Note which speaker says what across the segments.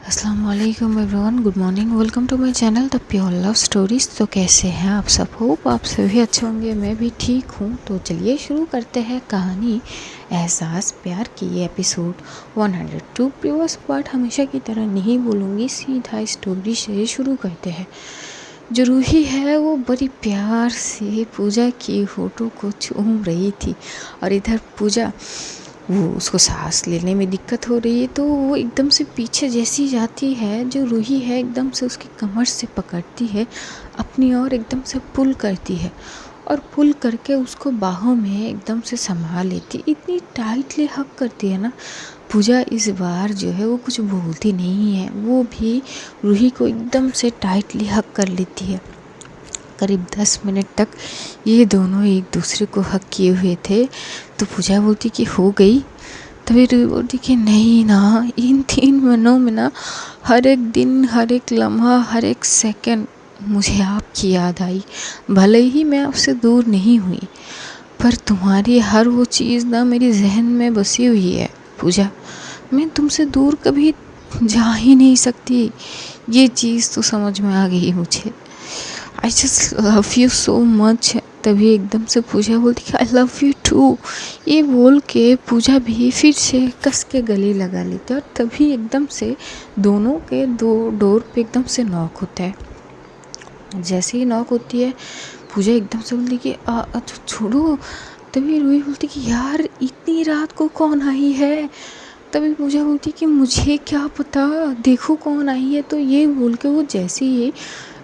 Speaker 1: अस्सलाम वालेकुम everyone, good morning, welcome to my channel the pure love stories. तो कैसे हैं आप सब? होप आप सभी अच्छे होंगे। मैं भी ठीक हूँ। तो चलिए शुरू करते हैं कहानी एहसास प्यार की एपिसोड 102। प्रीवियस पार्ट हमेशा की तरह नहीं बोलूँगी, सीधा स्टोरी से शुरू करते हैं। जो रूही है वो बड़ी प्यार से पूजा की फ़ोटो को चूम रही थी और इधर पूजा वो उसको सांस लेने में दिक्कत हो रही है, तो वो एकदम से पीछे जैसी जाती है, जो रूही है एकदम से उसकी कमर से पकड़ती है, अपनी ओर एकदम से पुल करती है और पुल करके उसको बाहों में एकदम से संभाल लेती। इतनी टाइटली हक करती है ना पूजा। इस बार जो है वो कुछ बोलती नहीं है, वो भी रूही को एकदम से टाइटली हक कर लेती है। करीब 10 मिनट तक ये दोनों एक दूसरे को हक किए हुए थे। तो पूजा बोलती कि हो गई। तभी रूही बोलती कि नहीं ना, इन 3 महीनों में ना हर एक दिन, हर एक लम्हा, हर एक सेकंड मुझे आपकी याद आई। भले ही मैं आपसे दूर नहीं हुई, पर तुम्हारी हर वो चीज़ ना मेरी जहन में बसी हुई है पूजा। मैं तुमसे दूर कभी जा ही नहीं सकती। ये चीज़ तो समझ में आ गई मुझे। I just love you so much. तभी एकदम से पूजा बोलती कि आई लव यू टू। ये बोल के पूजा भी फिर से कस के गले लगा लेते और तभी एकदम से दोनों के दो डोर पे एकदम से नॉक होता है। जैसे ही नॉक होती है पूजा एकदम से बोलती कि छोड़ो। तभी रूही बोलती कि यार इतनी रात को कौन आई है? तभी पूजा बोलती कि मुझे क्या पता, देखो कौन आई है। तो ये बोल के वो जैसे ही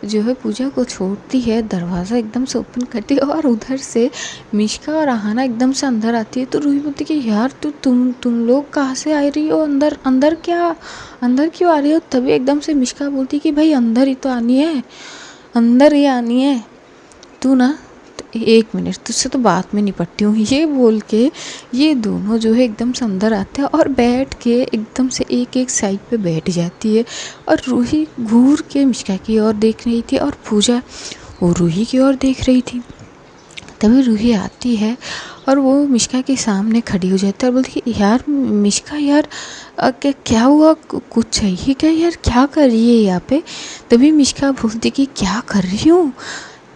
Speaker 1: जो है पूजा को छोड़ती है, दरवाज़ा एकदम से ओपन करती है और उधर से मिश्का और आहाना एकदम से अंदर आती है। तो रूही बोलती कि यार तुम लोग कहाँ से आ रही हो? अंदर अंदर क्या, अंदर क्यों आ रही हो? तभी एकदम से मिश्का बोलती कि भाई अंदर ही तो आनी है, अंदर ही आनी है तू ना। तो 1 मिनट तुझसे तो बात में निपटती हूँ। ये बोल के ये दोनों जो है एकदम से अंदर आते हैं और बैठ के एकदम से एक एक साइड पे बैठ जाती है। और रूही घूर के मिश्का की ओर देख रही थी और पूजा वो रूही की ओर देख रही थी। तभी रूही आती है और वो मिश्का के सामने खड़ी हो जाती है और बोलती है यार मिश्का, यार क्या हुआ? कुछ चाहिए क्या यार? क्या कर रही है यहाँ पे? तभी मिश्का बोलती कि क्या कर रही हूँ,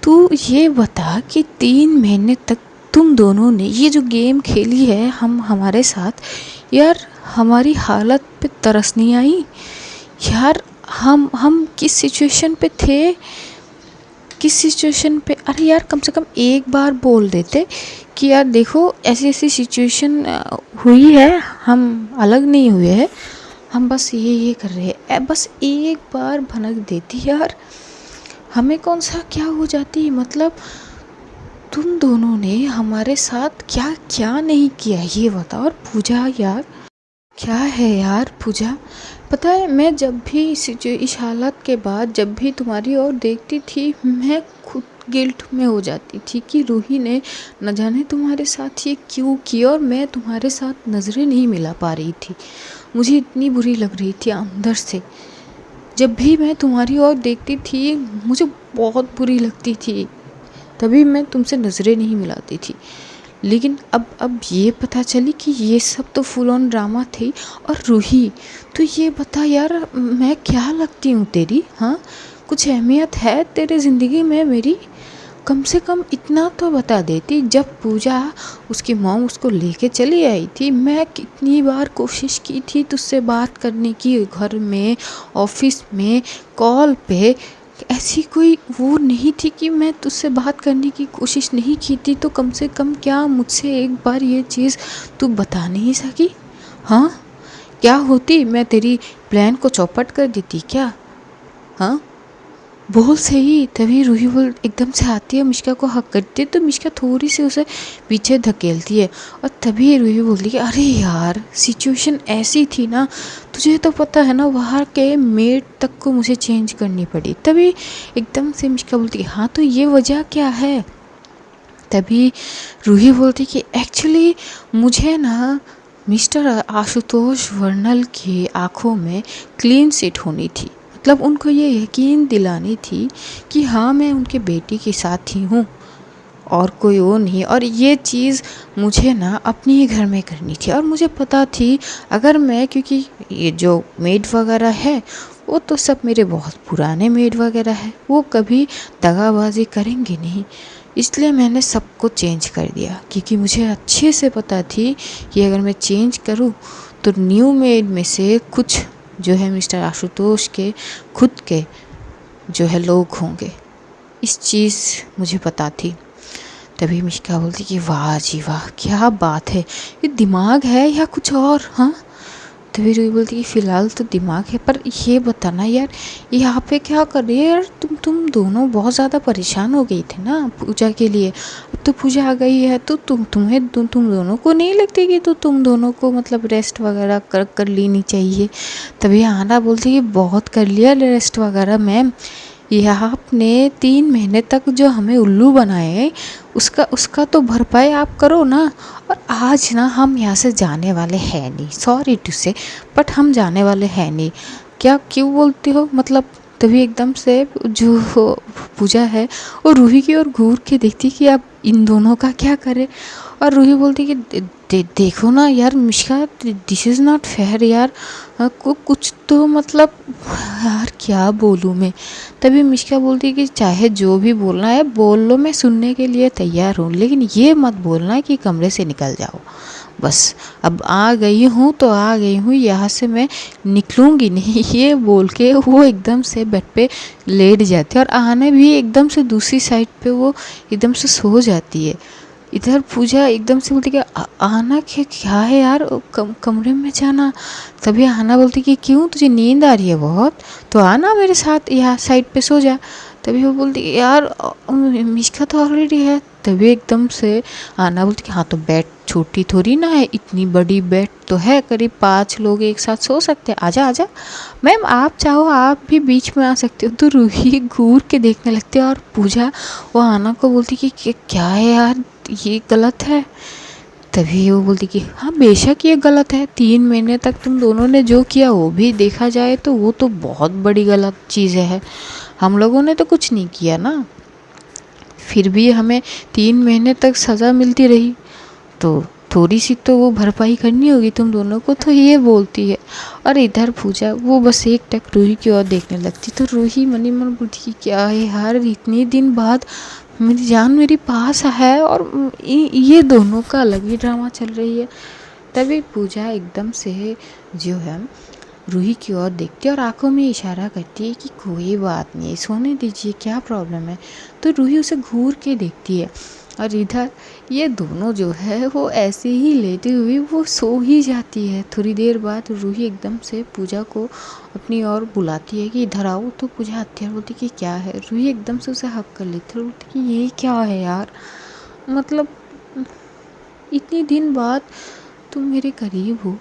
Speaker 1: तू ये बता कि 3 महीने तक तुम दोनों ने ये जो गेम खेली है हमारे साथ, यार हमारी हालत पे तरस नहीं आई? यार हम किस सिचुएशन पे थे, किस सिचुएशन पे? अरे यार कम से कम एक बार बोल देते कि यार देखो ऐसी ऐसी सिचुएशन हुई है, हम अलग नहीं हुए हैं, हम बस ये कर रहे हैं। बस एक बार भनक देती यार, हमें कौन सा क्या हो जाती। मतलब तुम दोनों ने हमारे साथ क्या क्या नहीं किया ये बताओ। और पूजा यार क्या है यार पूजा, पता है मैं जब भी इस हालत के बाद जब भी तुम्हारी ओर देखती थी, मैं खुद गिल्ट में हो जाती थी कि रूही ने न जाने तुम्हारे साथ ये क्यों किया और मैं तुम्हारे साथ नज़रें नहीं मिला पा रही थी। मुझे इतनी बुरी लग रही थी अंदर से। जब भी मैं तुम्हारी ओर देखती थी मुझे बहुत बुरी लगती थी, तभी मैं तुमसे नज़रें नहीं मिलाती थी। लेकिन अब ये पता चली कि ये सब तो फुल ऑन ड्रामा थी। और रूही तो ये बता यार, मैं क्या लगती हूँ तेरी? हाँ, कुछ अहमियत है तेरे ज़िंदगी में मेरी? कम से कम इतना तो बता देती। जब पूजा उसकी मॉम उसको लेके चली आई थी, मैं कितनी बार कोशिश की थी तुझसे बात करने की, घर में, ऑफिस में, कॉल पे। ऐसी कोई वो नहीं थी कि मैं तुझसे बात करने की कोशिश नहीं की थी। तो कम से कम क्या मुझसे एक बार ये चीज़ तू बता नहीं सकी? हाँ, क्या होती, मैं तेरी प्लान को चौपट कर देती क्या? हाँ बोल सही। तभी रूही बोल एकदम से आती है, मिश्का को हक करती है। तो मिश्का थोड़ी सी उसे पीछे धकेलती है और तभी रूही बोलती है अरे यार सिचुएशन ऐसी थी ना, तुझे तो पता है ना, वहाँ के मेड तक को मुझे चेंज करनी पड़ी। तभी एकदम से मिश्का बोलती है हाँ तो ये वजह क्या है? तभी रूही बोलती कि एक्चुअली मुझे ना मिस्टर आशुतोष वर्नल की आँखों में क्लीन चिट होनी थी। मतलब उनको ये यकीन दिलानी थी कि हाँ मैं उनके बेटी के साथ ही हूँ। और कोई वो नहीं। और ये चीज़ मुझे ना अपने ही घर में करनी थी और मुझे पता थी अगर मैं, क्योंकि ये जो मेड वगैरह है वो तो सब मेरे बहुत पुराने मेड वगैरह है, वो कभी दगाबाजी करेंगे नहीं। इसलिए मैंने सबको चेंज कर दिया, क्योंकि मुझे अच्छे से पता थी कि अगर मैं चेंज करूँ तो न्यू मेड में से कुछ जो है मिस्टर आशुतोष के खुद के जो है लोग होंगे। इस चीज़ मुझे पता थी। तभी मिष्का बोलती कि वाह जी वाह, क्या बात है, ये दिमाग है या कुछ और। हाँ, तभी रूही बोलती कि फ़िलहाल तो दिमाग है, पर ये बताना यार यहाँ पे क्या कर रही है यार, तुम दोनों बहुत ज़्यादा परेशान हो गई थी ना पूजा के लिए। अब तो पूजा आ गई है तो तुम दोनों को नहीं लगती कि तो तुम दोनों को मतलब रेस्ट वगैरह कर लेनी चाहिए। तभी आना बोलती कि बहुत कर लिया रेस्ट वगैरह मैम, यह आपने 3 महीने तक जो हमें उल्लू बनाए उसका तो भरपाई आप करो ना। और आज ना हम यहाँ से जाने वाले हैं नहीं, सॉरी टू से, बट हम जाने वाले हैं नहीं। क्या क्यों बोलती हो मतलब। तभी एकदम से जो पूजा है वो रूही की ओर घूर के देखती कि अब इन दोनों का क्या करे। और रूही बोलती कि देखो ना यार Mishka, this is not fair यार, कुछ तो मतलब यार क्या बोलूँ मैं। तभी मिश्का बोलती कि चाहे जो भी बोलना है बोल लो, मैं सुनने के लिए तैयार हूँ, लेकिन ये मत बोलना कि कमरे से निकल जाओ। बस अब आ गई हूँ तो आ गई हूँ, यहाँ से मैं निकलूँगी नहीं। ये बोल के वो एकदम से बेड पे लेट जाती है और आने भी एकदम से दूसरी साइड पे वो एकदम से सो जाती है। इधर पूजा एकदम से बोलती कि आना क्या है यार, कमरे में जाना। तभी आना बोलती कि क्यों, तुझे नींद आ रही है बहुत, तो आना मेरे साथ यहाँ साइड पे सो जा। तभी वो बोलती यार मिश्का तो ऑलरेडी है। तभी एकदम से आना बोलती कि हाँ तो बेड छोटी थोड़ी ना है, इतनी बड़ी बेड तो है, करीब 5 लोग एक साथ सो सकते हैं, आजा आजा। मैम आप चाहो आप भी बीच में आ सकते हो। तो रूही घूर के देखने लगती है और पूजा वो आना को बोलती कि क्या है यार, ये गलत है। तभी वो बोलती कि हाँ बेशक ये गलत है, 3 महीने तक तुम दोनों ने जो किया वो भी देखा जाए तो वो तो बहुत बड़ी गलत चीज़ है। हम लोगों ने तो कुछ नहीं किया ना, फिर भी हमें 3 महीने तक सज़ा मिलती रही, तो थोड़ी सी तो वो भरपाई करनी होगी तुम दोनों को। तो ये बोलती है और इधर पूजा वो बस एक टक रूही की ओर देखने लगती। तो रूही मनी मन बोलती कि क्या है यार, इतने दिन बाद मेरी जान मेरे पास है और ये दोनों का अलग ही ड्रामा चल रही है। तभी पूजा एकदम से जो है रूही की ओर देखती है और आंखों में इशारा करती है कि कोई बात नहीं, सोने दीजिए, क्या प्रॉब्लम है। तो रूही उसे घूर के देखती है और इधर ये दोनों जो है वो ऐसे ही लेटी हुई वो सो ही जाती है। थोड़ी देर बाद रूही एकदम से पूजा को अपनी ओर बुलाती है कि इधर आओ। तो पूजा हथियार बोलती कि क्या है। रूही एकदम से उसे हक कर लेती है और बोलती कि ये क्या है यार, मतलब इतने दिन बाद तुम मेरे करीब हो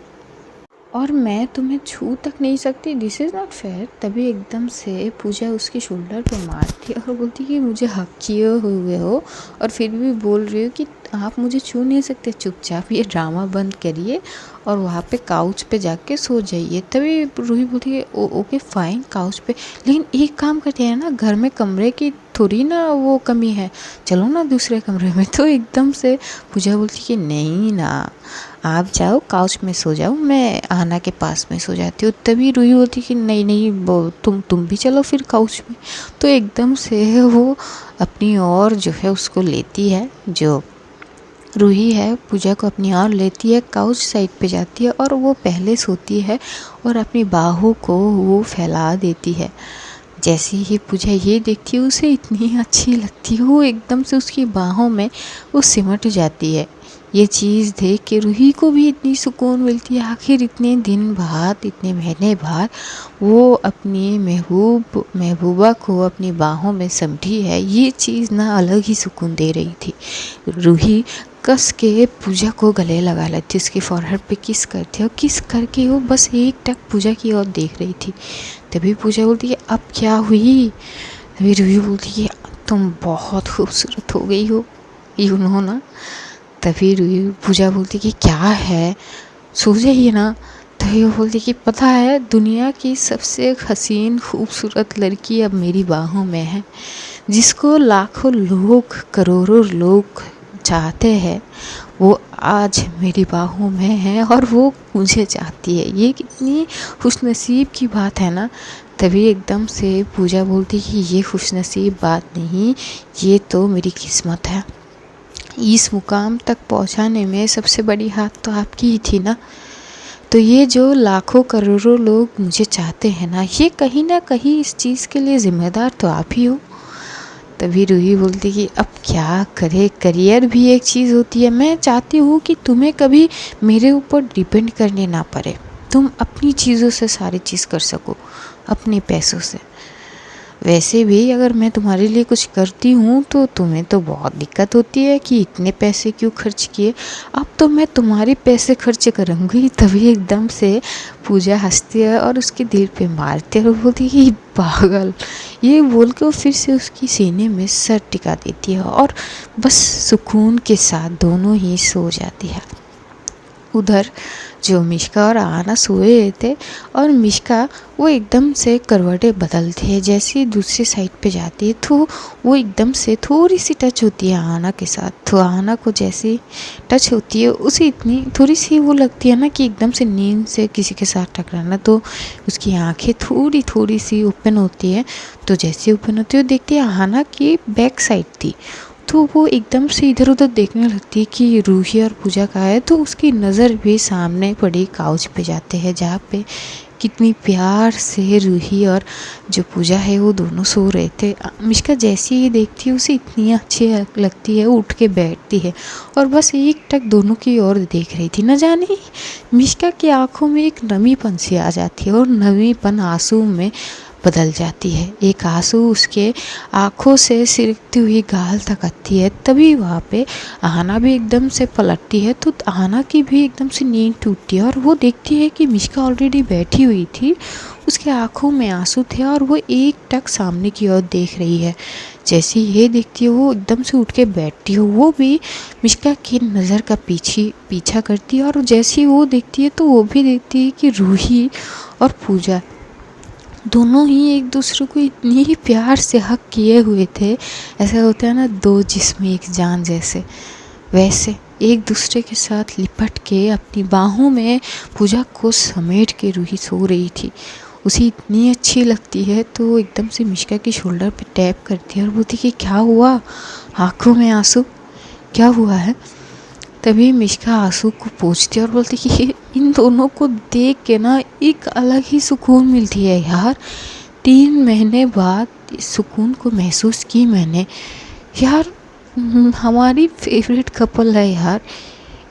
Speaker 1: और मैं तुम्हें छू तक नहीं सकती, दिस इज़ नॉट फेयर। तभी एकदम से पूजा उसके शोल्डर पर मारती है और बोलती कि मुझे हक किए हुए हो और फिर भी बोल रही हो कि आप मुझे छू नहीं सकते, चुपचाप ये ड्रामा बंद करिए और वहाँ पे काउच पे जाके सो जाइए। तभी रूही बोलती है ओके फाइन काउच पे, लेकिन एक काम करते हैं ना, घर में कमरे की थोड़ी ना वो कमी है, चलो ना दूसरे कमरे में। तो एकदम से पूजा बोलती कि नहीं ना, आप जाओ काउच में सो जाओ, मैं आना के पास में सो जाती हूँ। तभी रूही होती कि नहीं नहीं वो तुम भी चलो फिर काउच में। तो एकदम से वो अपनी ओर जो है उसको लेती है, जो रूही है पूजा को अपनी ओर लेती है, काउच साइड पे जाती है और वो पहले सोती है और अपनी बाहों को वो फैला देती है। जैसे ही पूजा ये देखती है उसे इतनी अच्छी लगती है, वो एकदम से उसकी बाहों में वो सिमट जाती है। ये चीज़ देख के रूही को भी इतनी सुकून मिलती है, आखिर इतने दिन बाद इतने महीने बाद वो अपनी महबूबा को अपनी बाहों में समझी है। ये चीज़ ना अलग ही सुकून दे रही थी। रूही कस के पूजा को गले लगा लेती, उसके फॉरहेड पे किस करती और किस करके वो बस एक टक पूजा की ओर देख रही थी। तभी पूजा बोलती है अब क्या हुई। तभी रूही बोलती है तुम बहुत खूबसूरत हो गई हो, यू नो ना। तभी रूही पूजा बोलती कि क्या है, सो जाइए ना। तभी वो बोलती कि पता है दुनिया की सबसे हसीन खूबसूरत लड़की अब मेरी बाहों में है। जिसको लाखों लोग करोड़ों लोग चाहते हैं, वो आज मेरी बाहों में है और वो मुझे चाहती है। ये कितनी खुशनसीब की बात है ना। तभी एकदम से पूजा बोलती कि ये खुशनसीब बात नहीं, ये तो मेरी किस्मत है। इस मुकाम तक पहुंचाने में सबसे बड़ी हाथ तो आपकी ही थी ना। तो ये जो लाखों करोड़ों लोग मुझे चाहते हैं ना कहीं इस चीज़ के लिए ज़िम्मेदार तो आप ही हो। तभी रूही बोलती कि अब क्या करे, करियर भी एक चीज़ होती है। मैं चाहती हूँ कि तुम्हें कभी मेरे ऊपर डिपेंड करने ना पड़े, तुम अपनी चीज़ों से सारी चीज़ कर सको, अपने पैसों से। वैसे भी अगर मैं तुम्हारे लिए कुछ करती हूँ तो तुम्हें तो बहुत दिक्कत होती है कि इतने पैसे क्यों खर्च किए, अब तो मैं तुम्हारे पैसे खर्च करूँगी। तभी एकदम से पूजा हंसती है और उसके दिल पे मारती है और बोलती है कि पागल। ये बोल के वो फिर से उसकी सीने में सर टिका देती है और बस सुकून के साथ दोनों ही सो जाती है। उधर जो मिश्का और आना सोए थे और मिश्का वो एकदम से करवटें बदलती है। जैसे ही दूसरी साइड पे जाती है तो वो एकदम से थोड़ी सी टच होती है आना के साथ। तो आना को जैसे टच होती है उसे इतनी थोड़ी सी वो लगती है ना कि एकदम से नींद से किसी के साथ टकराना। तो उसकी आंखें थोड़ी थोड़ी सी ओपन होती है। तो जैसे ओपन होती है वो देखती है आना की बैक साइड थी। तो वो एकदम से इधर उधर देखने लगती है कि रूही और पूजा कहाँ है। तो उसकी नज़र भी सामने पड़ी काउच पे जाते हैं, जहाँ पे कितनी प्यार से रूही और जो पूजा है वो दोनों सो रहे थे। मिश्का जैसी ही देखती है उसे इतनी अच्छी लगती है, उठ के बैठती है और बस एक टक दोनों की ओर देख रही थी। न जाने मिश्का की आंखों में एक नमीपन सी आ जाती है और नमीपन आंसू में बदल जाती है। एक आंसू उसके आँखों से सिरकती हुई गाल तक आती है। तभी वहाँ पे आना भी एकदम से पलटती है। तो आना की भी एकदम से नींद टूटती है और वो देखती है कि मिश्का ऑलरेडी बैठी हुई थी, उसके आँखों में आंसू थे और वो एक टक सामने की ओर देख रही है। जैसे ये देखती है वो एकदम से उठ के बैठती है। वो भी मिश्का की नज़र का पीछा करती है और जैसे ही वो देखती है तो वो भी देखती है कि रूही और पूजा दोनों ही एक दूसरे को इतनी ही प्यार से हक किए हुए थे। ऐसा होता है ना, दो जिस्म एक जान जैसे, वैसे एक दूसरे के साथ लिपट के अपनी बाहों में पूजा को समेट के रूही सो रही थी। उसे इतनी अच्छी लगती है तो वो एकदम से मिश्का की शोल्डर पे टैप करती है और बोलती कि क्या हुआ, आंखों में आंसू, क्या हुआ है। तभी मिश्का आंसू को पोंछती है और बोलती कि इन दोनों को देख के ना एक अलग ही सुकून मिलती है यार। 3 महीने बाद इस सुकून को महसूस की मैंने यार। हमारी फेवरेट कपल है यार,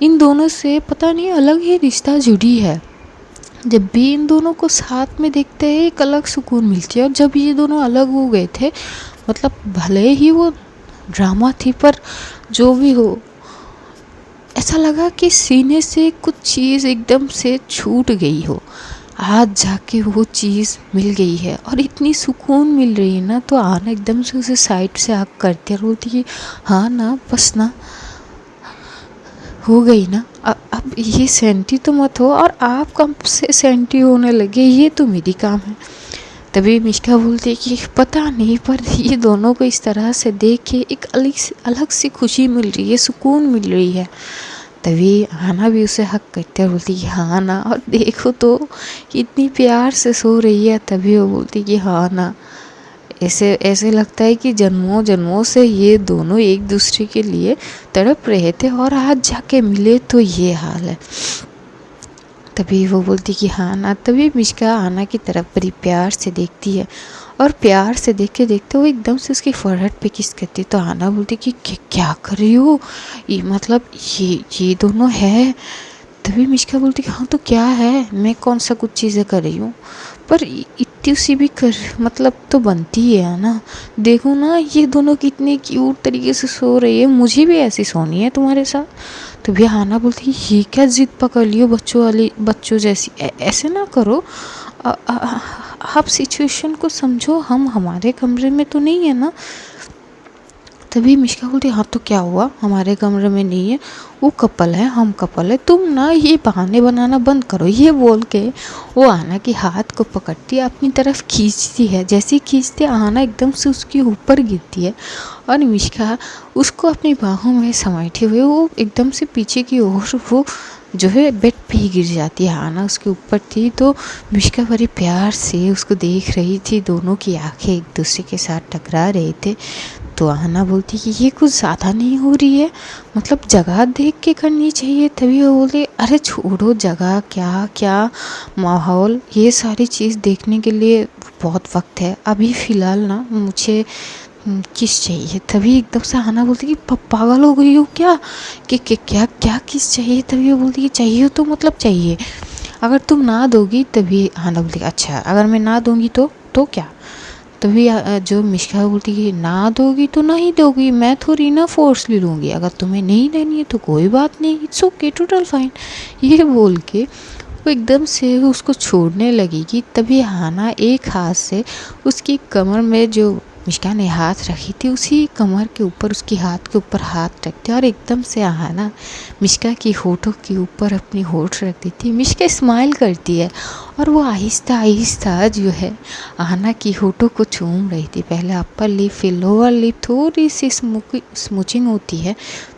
Speaker 1: इन दोनों से पता नहीं अलग ही रिश्ता जुड़ी है। जब भी इन दोनों को साथ में देखते हैं एक अलग सुकून मिलती है। और जब ये दोनों अलग हो गए थे, मतलब भले ही वो ड्रामा थी पर जो भी हो, ऐसा लगा कि सीने से कुछ चीज़ एकदम से छूट गई हो। आज जाके वो चीज़ मिल गई है और इतनी सुकून मिल रही है ना। तो आना एकदम से उसे साइड से हक करती है और बोलती कि हाँ ना, बस ना, हो गई ना। अब ये सेंटी तो मत हो और आप कब से सेंटी होने लगे, ये तो मेरी काम है। तभी मिश्का बोलती है कि पता नहीं, पर ये दोनों को इस तरह से देख के एक अलग सी खुशी मिल रही है, सुकून मिल रही है। तभी आना भी उसे हक करते हैं और बोलती कि हाँ ना, और देखो तो कितनी प्यार से सो रही है। तभी वो बोलती कि हाँ ना, ऐसे ऐसे लगता है कि जन्मों जन्मों से ये दोनों एक दूसरे के लिए तड़प रहे थे और आज जाके मिले तो ये हाल है। तभी वो बोलती कि हाँ ना। तभी मिश्का आना की तरफ बड़ी प्यार से देखती है और प्यार से देखते देखते वो एकदम से उसकी फोrehead पे किस करती। तो आना बोलती कि क्या कर रही हो, ये मतलब ये दोनों है। तभी मिश्का बोलती कि हाँ तो क्या है, मैं कौन सा कुछ चीज़ें कर रही हूँ, पर इतनी सी भी कर मतलब तो बनती है ना। देखो ना ये दोनों कितने क्यूट तरीके से सो रही है, मुझे भी ऐसी सोनी है तुम्हारे साथ। तो भी हाना बोलती है ये क्या जिद पकड़ लियो बच्चों वाली, बच्चों जैसी, ऐसे ना करो। आप सिचुएशन को समझो, हम हमारे कमरे में तो नहीं है ना। तभी मिष्का बोलती हाँ तो क्या हुआ, हमारे कमरे में नहीं है, वो कपल है, हम कपल है, तुम ना ये बहाने बनाना बंद करो। ये बोल के वो आना के हाथ को पकड़ती है, अपनी तरफ खींचती है। जैसे ही खींचती आना एकदम से उसके ऊपर गिरती है और मिष्का उसको अपनी बाहों में समेटे हुए वो एकदम से पीछे की ओर वो जो है बेड पे ही गिर जाती है। आना उसके ऊपर थी तो मिष्का बड़े प्यार से उसको देख रही थी, दोनों की आंखें एक दूसरे के साथ टकरा रहे थे। तो आना बोलती कि ये कुछ ज़्यादा नहीं हो रही है, मतलब जगह देख के करनी चाहिए। तभी वो बोले अरे छोड़ो जगह क्या क्या माहौल, ये सारी चीज़ देखने के लिए बहुत वक्त है, अभी फ़िलहाल ना मुझे किस चाहिए। तभी एकदम से आना बोलती कि पागल हो गई हो क्या, कि क्या क्या किस चाहिए। तभी वो बोलती कि चाहिए तो मतलब चाहिए, अगर तुम ना दोगी। तभी आना बोलती अच्छा अगर मैं ना दूंगी तो क्या। तभी जो मिष्का बोलती कि ना दोगी तो नहीं दोगी, मैं थोड़ी ना फोर्स ले लूँगी, अगर तुम्हें नहीं लेनी है तो कोई बात नहीं, इट्स ओके टोटल फाइन। ये बोल के वो एकदम से उसको छोड़ने लगेगी। तभी हाना एक हाथ से उसकी कमर में जो मिष्का ने हाथ रखी थी उसी कमर के ऊपर उसकी हाथ के ऊपर हाथ रखती और एकदम से हाना मिष्का की होठों के ऊपर अपनी होठ रख देती है। मिष्का स्माइल करती है और वो आहिस्ता आहिस्ता जो है हाना की होठों को चूम रही थी। पहले अपर लिप फिर लोअर लिप, थोड़ी सी स्मूचिंग होती है,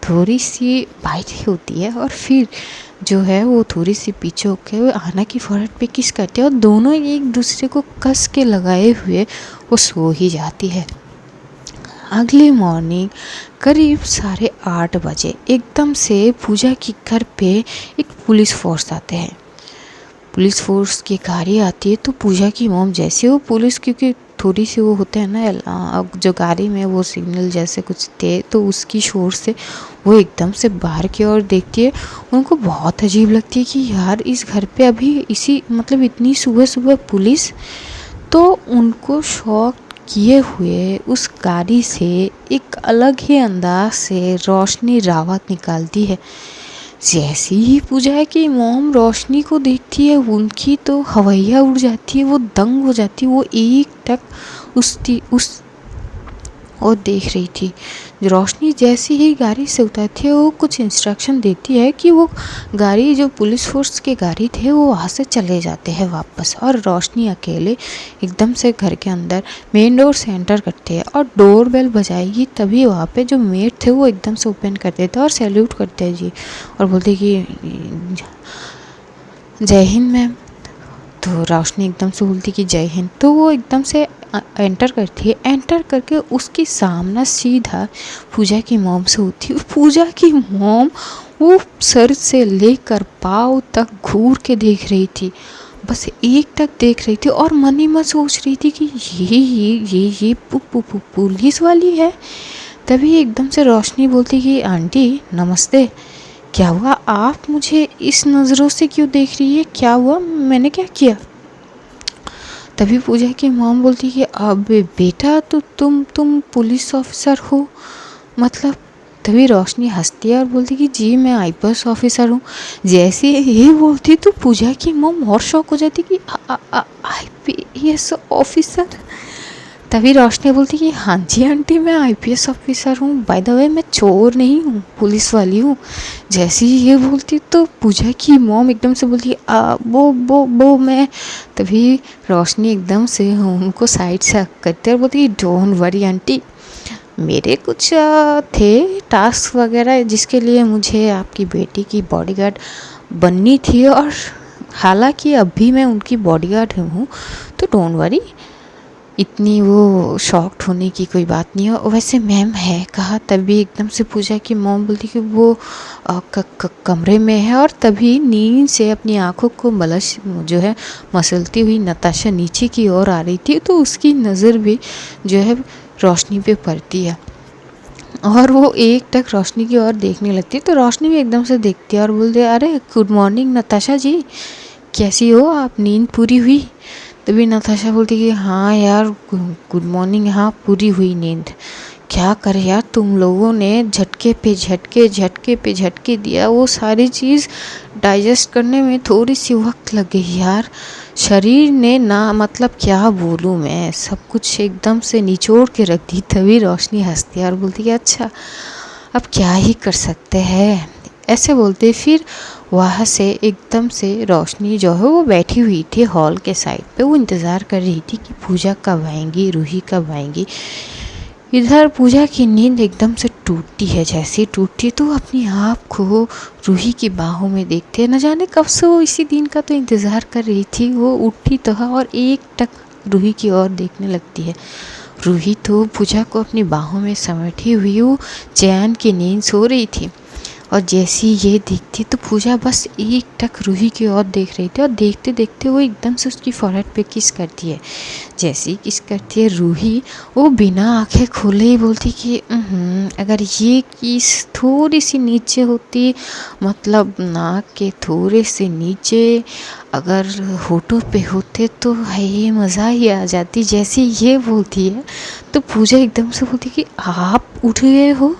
Speaker 1: थोड़ी सी बाइट होती है और फिर जो है वो थोड़ी सी पीछे होकर वो आना की फोrehead पे किस करते हैं और दोनों एक दूसरे को कस के लगाए हुए वो सो ही जाती है। अगली मॉर्निंग करीब 8:30 बजे एकदम से पूजा के घर पे एक पुलिस फोर्स आते हैं। पुलिस फोर्स की गाड़ी आती है तो पूजा की मॉम जैसे वो पुलिस, क्योंकि थोड़ी सी वो होते हैं ना जो गाड़ी में वो सिग्नल जैसे कुछ थे, तो उसकी शोर से वो एकदम से बाहर की ओर देखती है। उनको बहुत अजीब लगती है कि यार इस घर पे अभी इसी मतलब इतनी सुबह सुबह पुलिस। तो उनको शॉक किए हुए उस गाड़ी से एक अलग ही अंदाज से रोशनी रावत निकालती है। जैसी ही पूजा की मॉम रोशनी को देखती है उनकी तो हवैया उड़ जाती है, वो दंग हो जाती है। वो एक टक उस और देख रही थी। रोशनी जैसी ही गाड़ी से उतरती है वो कुछ इंस्ट्रक्शन देती है कि वो गाड़ी जो पुलिस फोर्स के गाड़ी थे वो वहाँ से चले जाते हैं वापस, और रोशनी अकेले एकदम से घर के अंदर मेन डोर से एंटर करते हैं और डोर बेल बजाएगी। तभी वहाँ पे जो मेट थे वो एकदम से ओपन कर देते और सैल्यूट करते हैं जी, और बोलते कि जय हिंद मैम। तो रोशनी एकदम से बोलती कि जय हिंद। तो वो एकदम से एंटर करती है। एंटर करके उसके सामना सीधा पूजा की मॉम से होती है। पूजा की मॉम वो सर से लेकर पाँव तक घूर के देख रही थी, बस एक तक देख रही थी और मन ही मन सोच रही थी कि ये पुलिस वाली है। तभी एकदम से रोशनी बोलती कि आंटी नमस्ते, क्या हुआ, आप मुझे इस नज़रों से क्यों देख रही है, क्या हुआ, मैंने क्या किया। तभी पूजा की मॉम बोलती कि अब बेटा तो तुम पुलिस ऑफिसर हो मतलब। तभी रोशनी हंसती है और बोलती कि जी मैं आईपीएस ऑफिसर हूँ। जैसे ये बोलती तो पूजा की मॉम और शौक हो जाती कि आईपीएस ऑफिसर। तभी रोशनी बोलती कि हाँ जी आंटी मैं आईपीएस ऑफिसर हूँ, बाय द वे मैं चोर नहीं हूँ, पुलिस वाली हूँ। जैसे ही ये बोलती तो पूजा की मॉम एकदम से बोलती वो मैं। तभी रोशनी एकदम से उनको साइड से करते और बोलती डोंट वरी आंटी, मेरे कुछ थे टास्क वगैरह जिसके लिए मुझे आपकी बेटी की बॉडीगार्ड बननी थी, और हालांकि अभी मैं उनकी बॉडीगार्ड हूँ, तो डोंट वरी, इतनी वो शॉक्ड होने की कोई बात नहीं है। वैसे मैम है कहा। तभी एकदम से पूजा की मॉम बोलती कि वो कमरे में है, और तभी नींद से अपनी आंखों को जो है मसलती हुई नताशा नीचे की ओर आ रही थी, तो उसकी नज़र भी जो है रोशनी पे पड़ती है और वो एक टक रोशनी की ओर देखने लगती है। तो रोशनी भी एकदम से देखती है और बोलती है अरे गुड मॉर्निंग नताशा जी, कैसी हो आप, नींद पूरी हुई। तभी नताशा बोलती कि हाँ यार गुड मॉर्निंग, हाँ पूरी हुई नींद। क्या करे यार, तुम लोगों ने झटके पे झटके दिया, वो सारी चीज़ डाइजेस्ट करने में थोड़ी सी वक्त लग गई यार। शरीर ने ना मतलब क्या बोलूँ मैं, सब कुछ एकदम से निचोड़ के रख दी। तभी रोशनी हँसती है और बोलती है अच्छा अब क्या ही कर सकते हैं, ऐसे बोलते। फिर वहाँ से एकदम से रोशनी जो है वो बैठी हुई थी हॉल के साइड पे, वो इंतज़ार कर रही थी कि पूजा कब आएंगी, रूही कब आएंगी। इधर पूजा की नींद एकदम से टूटती है, जैसे टूटती है तो अपनी आप को रूही की बाहों में देखते हैं। न जाने कब से वो इसी दिन का तो इंतज़ार कर रही थी। वो उठी तो है और एक टक रूही की ओर देखने लगती है। रूही तो पूजा को अपनी बाहों में समेटी हुई वो चैन की नींद सो रही थी, और जैसी ये दिखती तो पूजा बस एक टक रूही की ओर देख रही थी, और देखते देखते वो एकदम से उसकी फोrehead पे किस करती है। जैसे ही किस करती है रूही, वो बिना आंखें खोले ही बोलती कि अगर ये किस थोड़ी सी नीचे होती, मतलब नाक के थोड़े से नीचे अगर होठों पे होते तो है मज़ा ही आ जाती। जैसे ये बोलती है तो पूजा एकदम से बोलती कि आप उठ गए हो।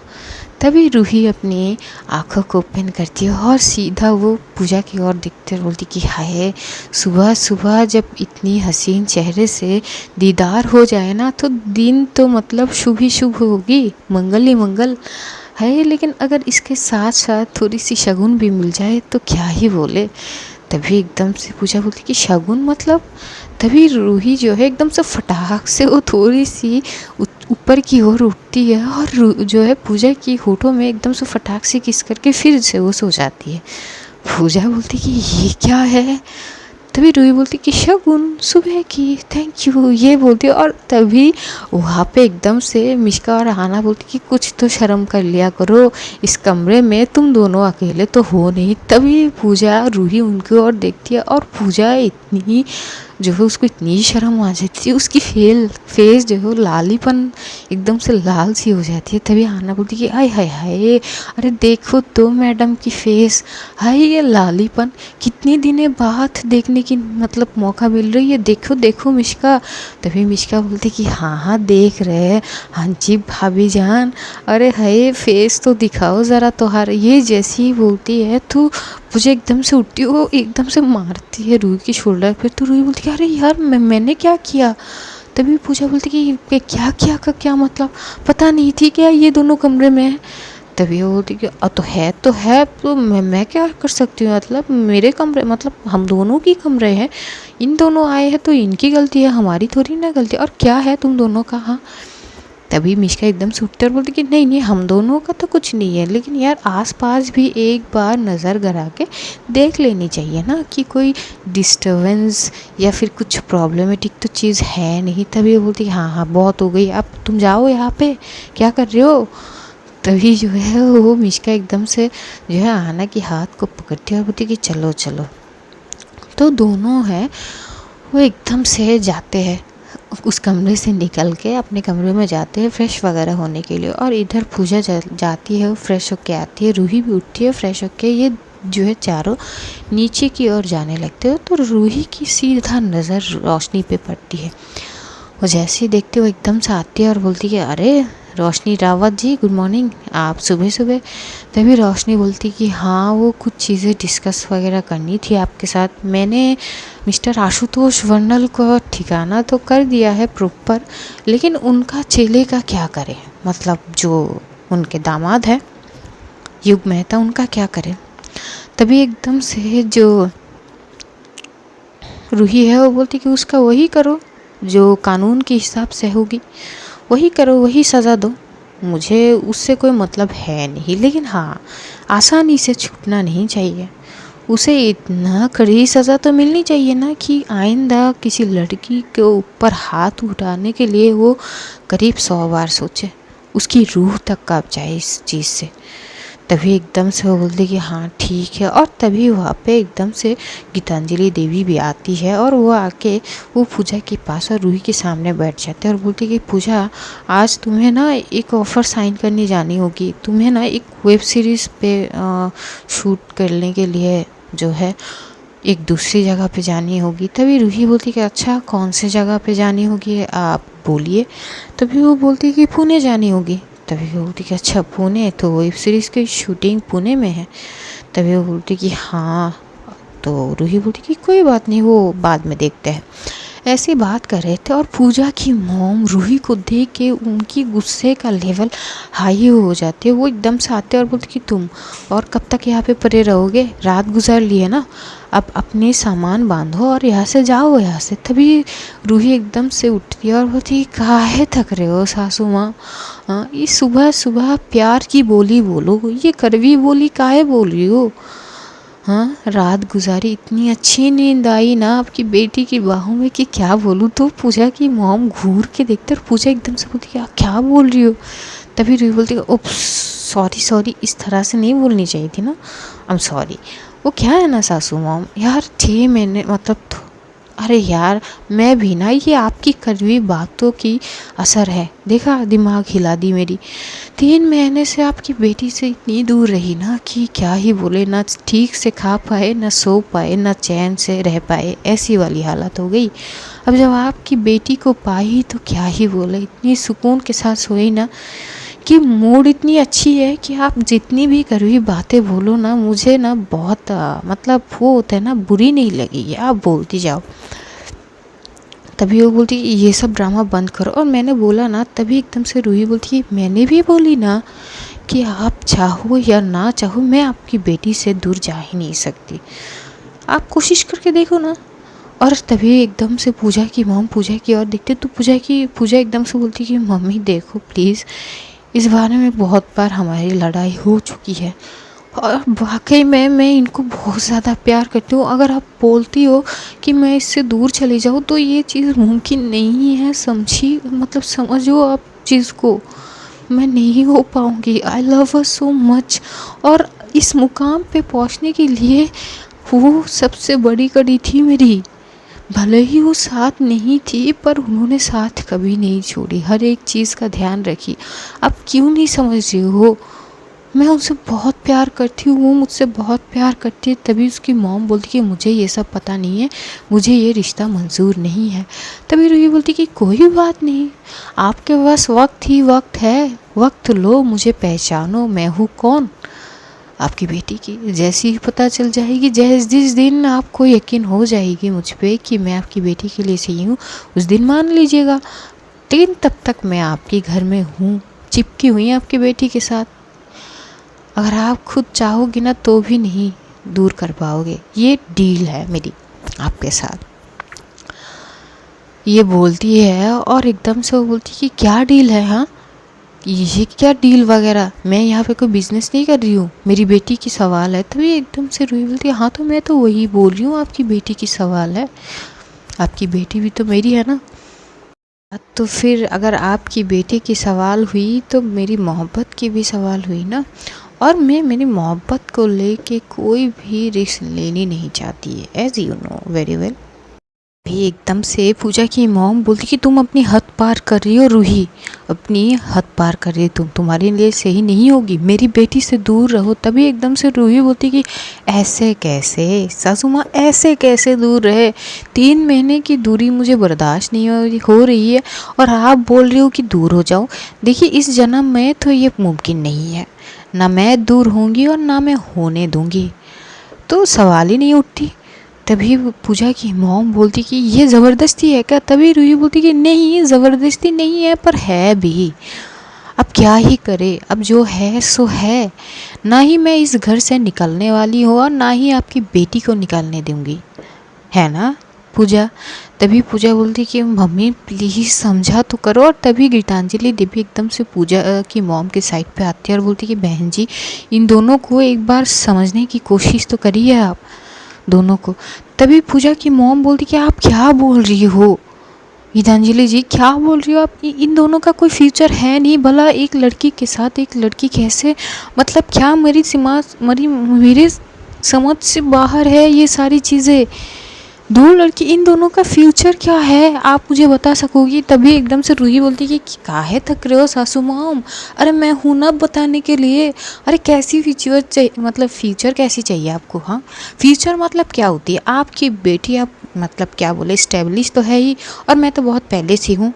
Speaker 1: तभी रूही अपनी आँखों को ओपन करती है और सीधा वो पूजा की ओर देखते बोलती कि हाय, सुबह सुबह जब इतनी हसीन चेहरे से दीदार हो जाए ना तो दिन तो मतलब शुभ ही शुभ होगी, मंगल ही मंगल है। लेकिन अगर इसके साथ साथ थोड़ी सी शगुन भी मिल जाए तो क्या ही बोले। तभी एकदम से पूजा बोलती कि शगुन मतलब। तभी रूही जो है एकदम से फटाक से वो थोड़ी सी ऊपर की ओर उठती है और जो है पूजा की होठों में एकदम से फटाक से किस करके फिर से वो सो जाती है। पूजा बोलती कि ये क्या है। तभी रूही बोलती कि शगुन सुबह की, थैंक यू, ये बोलती है। और तभी वहाँ पे एकदम से मिश्का और हाना बोलती कि कुछ तो शर्म कर लिया करो, इस कमरे में तुम दोनों अकेले तो हो नहीं। तभी पूजा रूही उनकी ओर देखती है और पूजा इतनी जो है उसको इतनी शर्म आ जाती है, उसकी फेस जो है लालीपन एकदम से लाल सी हो जाती है। तभी हाना बोलती कि हाय हाय हाय, अरे देखो तो मैडम की फेस, हाय ये लालीपन कितनी दिनों बाद देखने की मतलब मौका मिल रही है, देखो देखो मिश्का। तभी मिश्का बोलती कि हाँ हाँ देख रहे हैं, हाँ जी भाभी जान, अरे हाय फेस तो दिखाओ ज़रा तोहार। ये जैसी ही बोलती है तो मुझे एकदम से उठती है, वो एकदम से मारती है रूही की शोल्डर पे। तो रूही बोलती है अरे यार मैंने क्या किया। तभी पूजा बोलती कि क्या किया का क्या मतलब, पता नहीं थी क्या ये दोनों कमरे में है। तभी वो बोलती कि तो है तो मैं क्या कर सकती हूँ, मतलब मेरे कमरे मतलब हम दोनों की कमरे हैं, इन दोनों आए हैं तो इनकी गलती है, हमारी थोड़ी ना गलती। और क्या है तुम दोनों का। हाँ तभी मिश्का एकदम से उठते और बोलती कि नहीं नहीं हम दोनों का तो कुछ नहीं है, लेकिन यार आसपास भी एक बार नज़र गड़ा के देख लेनी चाहिए ना कि कोई डिस्टरबेंस या फिर कुछ प्रॉब्लमेटिक तो चीज़ है नहीं। तभी वो बोलती हाँ हाँ बहुत हो गई, अब तुम जाओ यहाँ पे क्या कर रहे हो। तभी जो है वो मिश्का एकदम से जो है आना की हाथ को पकड़ती है और बोलती कि चलो चलो। तो दोनों है वो एकदम से जाते हैं, उस कमरे से निकल के अपने कमरे में जाते हैं फ्रेश वगैरह होने के लिए। और इधर पूजा जाती है, वो फ्रेश होके आती है, रूही भी उठती है फ्रेश होके। ये जो है चारों नीचे की ओर जाने लगते हो तो रूही की सीधा नज़र रोशनी पे पड़ती है। वो जैसे ही देखते हो एकदम से आती है और बोलती है अरे रोशनी रावत जी गुड मॉर्निंग, आप सुबह सुबह। तभी रोशनी बोलती कि हाँ वो कुछ चीज़ें डिस्कस वगैरह करनी थी आपके साथ। मैंने मिस्टर आशुतोष वर्नल को ठिकाना तो कर दिया है प्रॉपर, लेकिन उनका चेले का क्या करें, मतलब जो उनके दामाद है युग मेहता, उनका क्या करें। तभी एकदम से जो रूही है वो बोलती कि उसका वही करो जो कानून के हिसाब से होगी, वही करो, वही सज़ा दो, मुझे उससे कोई मतलब है नहीं। लेकिन हाँ आसानी से छूटना नहीं चाहिए, उसे इतना कड़ी सज़ा तो मिलनी चाहिए ना कि आइंदा किसी लड़की के ऊपर हाथ उठाने के लिए वो करीब 100 बार सोचे, उसकी रूह तक कांप जाए इस चीज़ से। तभी एकदम से वो बोलती कि हाँ ठीक है। और तभी वहाँ पे एकदम से गीतांजलि देवी भी आती है और वो आके वो पूजा के पास और रूही के सामने बैठ जाते हैं और बोलती कि पूजा आज तुम्हें ना एक ऑफ़र साइन करने जानी होगी, तुम्हें ना एक वेब सीरीज़ पे शूट करने के लिए जो है एक दूसरी जगह पे जानी होगी। तभी रूही बोलती कि अच्छा कौन से जगह पे जानी होगी आप बोलिए। तभी वो बोलती कि पुणे जानी होगी। तभी वो बोलती कि अच्छा पुणे, तो वेब सीरीज़ की शूटिंग पुणे में है। तभी वो बोलती कि हाँ तो रूही बोलती कि कोई बात नहीं, वो बाद में देखते हैं। ऐसी बात कर रहे थे और पूजा की मॉम रूही को देख के उनकी गुस्से का लेवल हाई हो जाती है। वो एकदम से आते हैं और बोलते कि तुम और कब तक यहाँ पे पड़े रहोगे, रात गुजार ली है ना, अब अपने सामान बांधो और यहाँ से जाओ यहाँ से। तभी रूही एकदम से उठती है और बोलती काहे थक रहे हो सासू माँ, हाँ ये सुबह सुबह प्यार की बोली बोलो, ये कड़वी बोली काहे बोल रही हो। हाँ रात गुजारी, इतनी अच्छी नींद आई ना आपकी बेटी की बाहों में कि क्या बोलूँ। तो पूजा की मॉम घूर के देखते और पूजा एकदम से बोलती क्या बोल रही हो। तभी रूही बोलती ओप्स सॉरी सॉरी, इस तरह से नहीं बोलनी चाहिए थी ना, आई एम सॉरी। वो क्या है ना सासू मॉम यार, 6 महीने मतलब अरे यार मैं भी ना, ये आपकी कड़वी बातों की असर है, देखा दिमाग हिला दी मेरी। 3 महीने से आपकी बेटी से इतनी दूर रही ना कि क्या ही बोले, ना ठीक से खा पाए, ना सो पाए, ना चैन से रह पाए, ऐसी वाली हालत हो गई। अब जब आपकी बेटी को पाई तो क्या ही बोले, इतनी सुकून के साथ सोई ना कि मूड इतनी अच्छी है कि आप जितनी भी कड़वी बातें बोलो ना, मुझे ना बहुत मतलब वो होता है ना, बुरी नहीं लगेगी, आप बोलती जाओ। तभी वो बोलती ये सब ड्रामा बंद करो। और मैंने बोला ना, तभी एकदम से रूही बोलती मैंने भी बोली ना कि आप चाहो या ना चाहो मैं आपकी बेटी से दूर जा ही नहीं सकती, आप कोशिश करके देखो ना। और तभी एकदम से पूजा की मॉम पूजा की और देखते तो पूजा एकदम से बोलती कि मम्मी देखो प्लीज़, इस बारे में बहुत बार हमारी लड़ाई हो चुकी है और वाकई में मैं इनको बहुत ज़्यादा प्यार करती हूँ। अगर आप बोलती हो कि मैं इससे दूर चली जाऊँ तो ये चीज़ मुमकिन नहीं है, समझी मतलब समझो आप चीज़ को, मैं नहीं हो पाऊँगी। I love her so much. और इस मुकाम पे पहुँचने के लिए वो सबसे बड़ी कड़ी थी मेरी, भले ही वो साथ नहीं थी पर उन्होंने साथ कभी नहीं छोड़ी, हर एक चीज़ का ध्यान रखी। आप क्यों नहीं समझ रही हो, मैं उनसे बहुत प्यार करती हूँ, वो मुझसे बहुत प्यार करती है। तभी उसकी मॉम बोलती कि मुझे ये सब पता नहीं है, मुझे ये रिश्ता मंजूर नहीं है। तभी रूही बोलती कि कोई बात नहीं, आपके पास वक्त ही वक्त है, वक्त लो, मुझे पहचानो मैं हूँ कौन। आपकी बेटी की जैसी ही पता चल जाएगी, जिस दिन आपको यकीन हो जाएगी मुझ पे कि मैं आपकी बेटी के लिए सही हूँ, उस दिन मान लीजिएगा। लेकिन तब तक मैं आपके घर में हूँ, चिपकी हुई आपकी बेटी के साथ। अगर आप खुद चाहोगे ना तो भी नहीं दूर कर पाओगे, ये डील है मेरी आपके साथ। ये बोलती है और एकदम से वो बोलती है कि क्या डील है, हाँ ये क्या डील वगैरह, मैं यहाँ पे कोई बिजनेस नहीं कर रही हूँ, मेरी बेटी की सवाल है। तभी एकदम से रूही बोलती है हाँ तो मैं तो वही बोल रही हूँ, आपकी बेटी की सवाल है, आपकी बेटी भी तो मेरी है ना। तो फिर अगर आपकी बेटी की सवाल हुई तो मेरी मोहब्बत की भी सवाल हुई ना। और मैं मेरी मोहब्बत को लेके कोई भी रिस्क लेनी नहीं चाहती है, as you know very well. भी एकदम से पूजा की मॉम बोलती कि तुम अपनी हद पार कर रही हो रूही, अपनी हद पार कर रही हो तुम, तुम्हारे लिए सही नहीं होगी, मेरी बेटी से दूर रहो। तभी एकदम से रूही बोलती कि ऐसे कैसे सासू माँ, ऐसे कैसे दूर रहे, 3 महीने की दूरी मुझे बर्दाश्त नहीं हो रही है और आप बोल रही हो कि दूर हो जाओ। देखिए इस जन्म में तो ये मुमकिन नहीं है, ना मैं दूर होंगी और ना मैं होने दूंगी, तो सवाल ही नहीं उठती। तभी पूजा की मॉम बोलती कि ये ज़बरदस्ती है क्या। तभी रूही बोलती कि नहीं ज़बरदस्ती नहीं है पर है भी, अब क्या ही करे, अब जो है सो है, ना ही मैं इस घर से निकलने वाली हूँ और ना ही आपकी बेटी को निकालने दूँगी, है ना पूजा। तभी पूजा बोलती कि मम्मी प्लीज़ समझा तो करो। और तभी गीतांजलि देवी एकदम से पूजा की मॉम के साइड पे आती है और बोलती कि बहन जी इन दोनों को एक बार समझने की कोशिश तो करिए आप दोनों को। तभी पूजा की मॉम बोलती कि आप क्या बोल रही हो गीतांजलि जी, क्या बोल रही हो आप, इन दोनों का कोई फ्यूचर है नहीं, भला एक लड़की के साथ एक लड़की कैसे, मतलब क्या मेरे समझ से बाहर है ये सारी चीज़ें। दो लड़की, इन दोनों का फ्यूचर क्या है आप मुझे बता सकोगी। तभी एकदम से रूही बोलती कि काहे थक रहे हो सासू माम, अरे मैं हूँ ना बताने के लिए। अरे कैसी फ्यूचर चाहिए, मतलब फ्यूचर कैसी चाहिए आपको, हाँ फ्यूचर मतलब क्या होती है, आपकी बेटी आप मतलब क्या बोले स्टेब्लिश तो है ही, और मैं तो बहुत पहले से हूँ,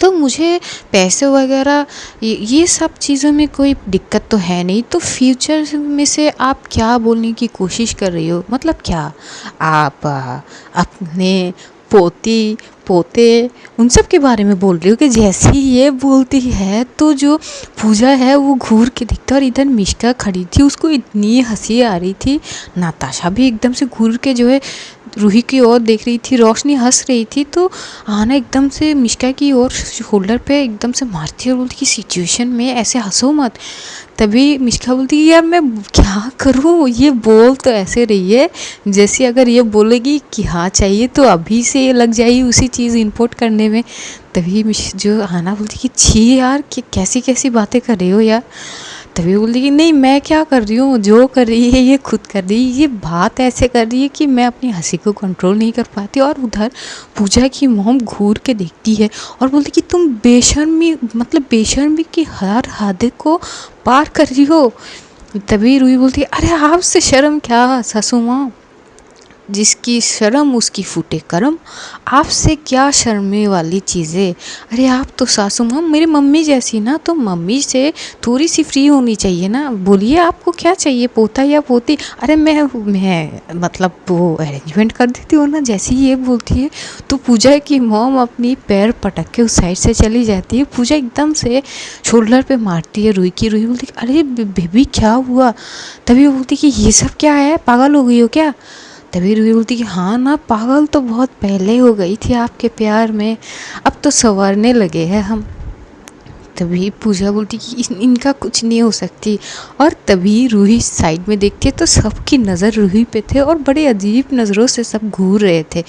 Speaker 1: तो मुझे पैसे वगैरह ये सब चीज़ों में कोई दिक्कत तो है नहीं। तो फ्यूचर में से आप क्या बोलने की कोशिश कर रही हो? मतलब क्या आप अपने पोती पोते उन सब के बारे में बोल रही हो कि जैसे ही ये बोलती है तो जो पूजा है वो घूर के दिखता, और इधर मिष्का खड़ी थी, उसको इतनी हंसी आ रही थी। नाताशा भी एकदम से घूर के जो है रूही की ओर देख रही थी, रोशनी हंस रही थी। तो आना एकदम से मिष्का की ओर शोल्डर पे एकदम से मारती है और बोलती कि सिचुएशन में ऐसे हंसो मत। तभी मिष्का बोलती कि यार मैं क्या करूँ, ये बोल तो ऐसे रही है जैसे अगर ये बोलेगी कि हाँ चाहिए तो अभी से ये लग जाएगी उसी चीज़ इंपोर्ट करने में। तभी जो आना बोलती कि छी यार कि कैसी कैसी बातें कर रही हो यार। तभी बोलती कि नहीं मैं क्या कर रही हूँ, जो कर रही है ये खुद कर रही है, ये बात ऐसे कर रही है कि मैं अपनी हंसी को कंट्रोल नहीं कर पाती। और उधर पूजा की मॉम घूर के देखती है और बोलती कि तुम बेशर्मी, मतलब बेशर्मी की हर हद को पार कर रही हो। तभी रूही बोलती है अरे आपसे शर्म क्या सासू माँ, जिसकी शर्म उसकी फूटे कर्म, आपसे क्या शर्मे वाली चीज़ें। अरे आप तो सासू माँ मेरी मम्मी जैसी ना, तो मम्मी से थोड़ी सी फ्री होनी चाहिए ना। बोलिए आपको क्या चाहिए, पोता या पोती? अरे मैं मतलब वो अरेंजमेंट कर देती हूँ ना। जैसे ही ये बोलती है तो पूजा की मॉम अपनी पैर पटक के उस साइड से चली जाती है। पूजा एकदम से शोल्डर पे मारती है रूही की। रूही बोलती अरे बेबी क्या हुआ? तभी वो बोलती कि ये सब क्या है, पागल हो गई हो क्या? तभी रूही बोलती कि हाँ ना, पागल तो बहुत पहले हो गई थी आपके प्यार में, अब तो संवरने लगे हैं हम। तभी पूजा बोलती कि इनका कुछ नहीं हो सकती। और तभी रूही साइड में देखती है तो सबकी नज़र रूही पे थे और बड़े अजीब नज़रों से सब घूर रहे थे।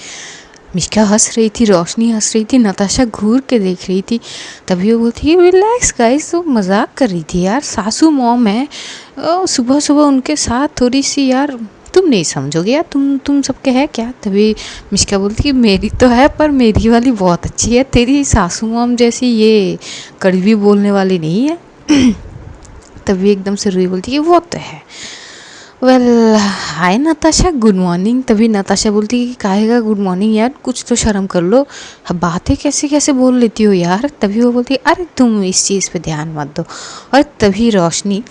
Speaker 1: मिष्का हंस रही थी, रोशनी हंस रही थी, नताशा घूर के देख रही थी। तभी वो बोलती है रिलैक्स गाइस, तो मजाक कर रही थी यार, सासू मॉम है, सुबह सुबह उनके साथ थोड़ी सी यार तुम नहीं समझोगे यार, तुम सबके है क्या? तभी मिष्का बोलती कि मेरी तो है पर मेरी वाली बहुत अच्छी है, तेरी सासू मॉम जैसी ये कड़वी बोलने वाली नहीं है। तभी एकदम से रूही बोलती कि वो तो है। वेल हाय नताशा, गुड मॉर्निंग। तभी नताशा बोलती कि काहेगा गुड मॉर्निंग यार, कुछ तो शर्म कर लो, बातें कैसे कैसे बोल लेती हो यार। तभी वो बोलती अरे तुम इस चीज़ पे ध्यान मत दो। और तभी रोशनी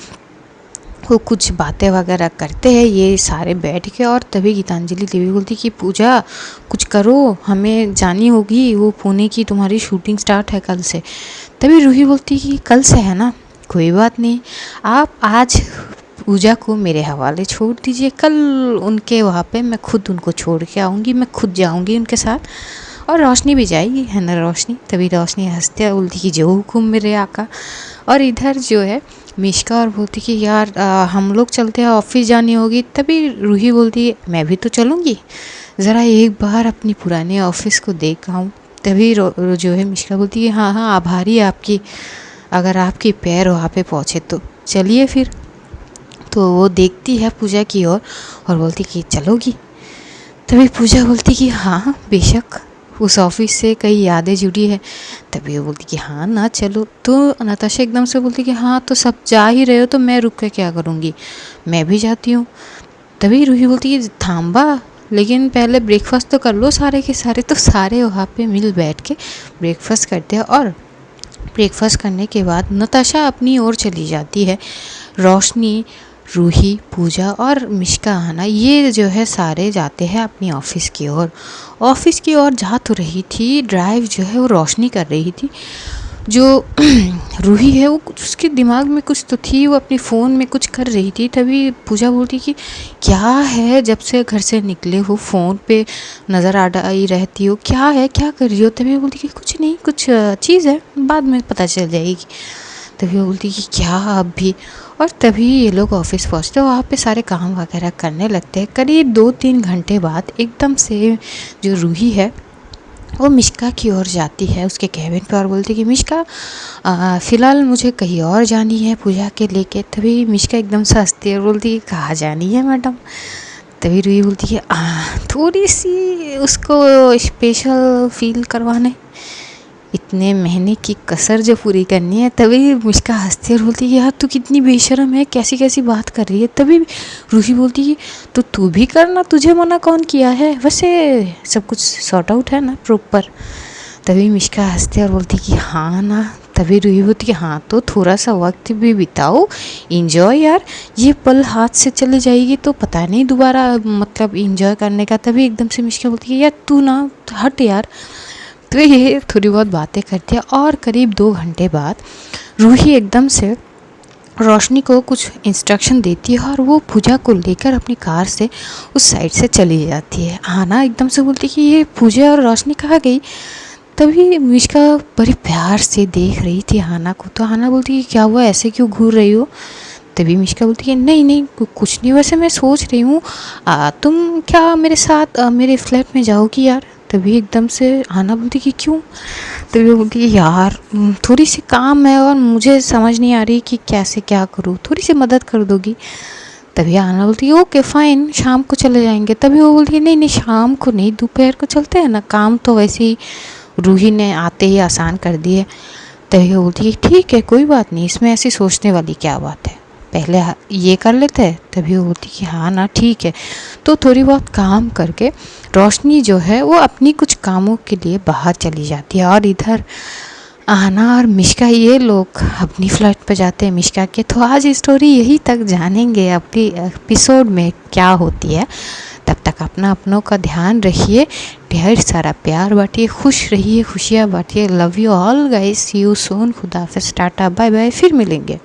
Speaker 1: वो कुछ बातें वगैरह करते हैं ये सारे बैठ के। और तभी गीतांजलि देवी बोलती कि पूजा कुछ करो, हमें जानी होगी, वो पुणे की तुम्हारी शूटिंग स्टार्ट है कल से। तभी रूही बोलती कि कल से है ना, कोई बात नहीं, आप आज पूजा को मेरे हवाले छोड़ दीजिए, कल उनके वहाँ पे मैं खुद उनको छोड़ के आऊँगी, मैं खुद जाऊँगी उनके साथ, और रोशनी भी जाएगी, है ना रोशनी? तभी रोशनी हंसते बोलती कि जो हुक्म मेरे आका। और इधर जो है मिष्का और बोलती कि यार हम लोग चलते हैं, ऑफिस जानी होगी। तभी रूही बोलती है मैं भी तो चलूँगी, ज़रा एक बार अपनी पुराने ऑफिस को देख आऊँ। तभी जो है मिष्का बोलती है हाँ हाँ आभारी है आपकी, अगर आपके पैर वहाँ पे पहुँचे तो चलिए फिर। तो वो देखती है पूजा की ओर और बोलती कि चलोगी? तभी पूजा बोलती कि हाँ बेशक, उस ऑफिस से कई यादें जुड़ी है। तभी वो बोलती कि हाँ ना चलो। तो नताशा एकदम से बोलती कि हाँ तो सब जा ही रहे हो तो मैं रुक के क्या करूँगी, मैं भी जाती हूँ। तभी रूही बोलती कि थाम्बा, लेकिन पहले ब्रेकफास्ट तो कर लो सारे के सारे। तो सारे वहाँ पे मिल बैठ के ब्रेकफास्ट करते हैं। और ब्रेकफास्ट करने के बाद नताशा अपनी ओर चली जाती है। रोशनी, रूही, पूजा और मिष्का आना ये जो है सारे जाते हैं अपनी ऑफिस की ओर। ऑफिस की ओर जा तो रही थी, ड्राइव जो है वो रोशनी कर रही थी। जो रूही है वो उसके दिमाग में कुछ तो थी, वो अपनी फ़ोन में कुछ कर रही थी। तभी पूजा बोलती कि क्या है, जब से घर से निकले हो फ़ोन पे नज़र आई रहती हो, क्या है, क्या कर रही हो? तभी बोलती कि कुछ नहीं, कुछ चीज़ है, बाद में पता चल जाएगी। तभी वो बोलती कि क्या अभी? और तभी ये लोग ऑफिस पहुँचते, वहाँ पे सारे काम वगैरह करने लगते हैं। करीब 2-3 घंटे बाद एकदम से जो रूही है वो मिष्का की ओर जाती है उसके कैबिन पे और बोलती कि मिष्का फ़िलहाल मुझे कहीं और जानी है पूजा के लेके। तभी मिष्का एकदम से हंसती है और बोलती है कहाँ जानी है मैडम? तभी रूही बोलती है थोड़ी सी उसको स्पेशल फील करवाने, इतने महीने की कसर जो पूरी करनी है। तभी मिष्का हंसती और बोलती है यार तू कितनी बेशर्म है, कैसी कैसी बात कर रही है। तभी रूही बोलती है तो तू भी करना, तुझे मना कौन किया है, वैसे सब कुछ सॉर्ट आउट है ना प्रॉपर। तभी मिष्का हंसते और बोलती कि हाँ ना। तभी रूही बोलती कि हाँ तो थोड़ा सा वक्त भी बिताओ, इंजॉय यार, ये पल हाथ से चले जाएगी तो पता नहीं दोबारा मतलब इंजॉय करने का। तभी एकदम से मिष्का बोलती है यार तू ना हट यार। तो ये थोड़ी बहुत बातें करती है और करीब 2 घंटे बाद रूही एकदम से रोशनी को कुछ इंस्ट्रक्शन देती है और वो पूजा को लेकर अपनी कार से उस साइड से चली जाती है। आना एकदम से बोलती है कि ये पूजा और रोशनी कहाँ गई। तभी मिष्का बड़ी प्यार से देख रही थी हाना को, तो हाना बोलती है क्या हुआ, ऐसे क्यों घूर रही हो। तभी मिष्का बोलती है नहीं नहीं कुछ नहीं, वैसे मैं सोच रही हूँ तुम क्या मेरे साथ मेरे फ्लैट में जाओगी यार। तभी एकदम से हाना बोलती कि क्यों। तभी वो बोलती है यार थोड़ी सी काम है और मुझे समझ नहीं आ रही कि कैसे क्या करूँ, थोड़ी सी मदद कर दोगी। तभी हाना बोलती है ओके फ़ाइन, शाम को चले जाएंगे। तभी वो बोलती है नहीं नहीं शाम को नहीं, दोपहर को चलते हैं ना, काम तो वैसे ही रूही ने आते ही आसान कर दिए। तभी वो बोलती है ठीक है कोई बात नहीं, इसमें ऐसी सोचने वाली क्या बात है, पहले ये कर लेते हैं। तभी वो बोलती कि हाँ ना ठीक है। तो थोड़ी बहुत काम करके रोशनी जो है वो अपनी कुछ कामों के लिए बाहर चली जाती है और इधर आना और मिष्का ये लोग अपनी फ्लैट पर जाते हैं मिष्का के। तो आज स्टोरी यही तक जानेंगे अगली एपिसोड में क्या होती है। तब तक अपना अपनों का ध्यान रखिए, ढेर सारा प्यार बांटिए, खुश रहिए, खुशियाँ बांटिए। Love you all guys, see you soon, खुदा हाफिज़, टाटा बाय बाय, फिर मिलेंगे।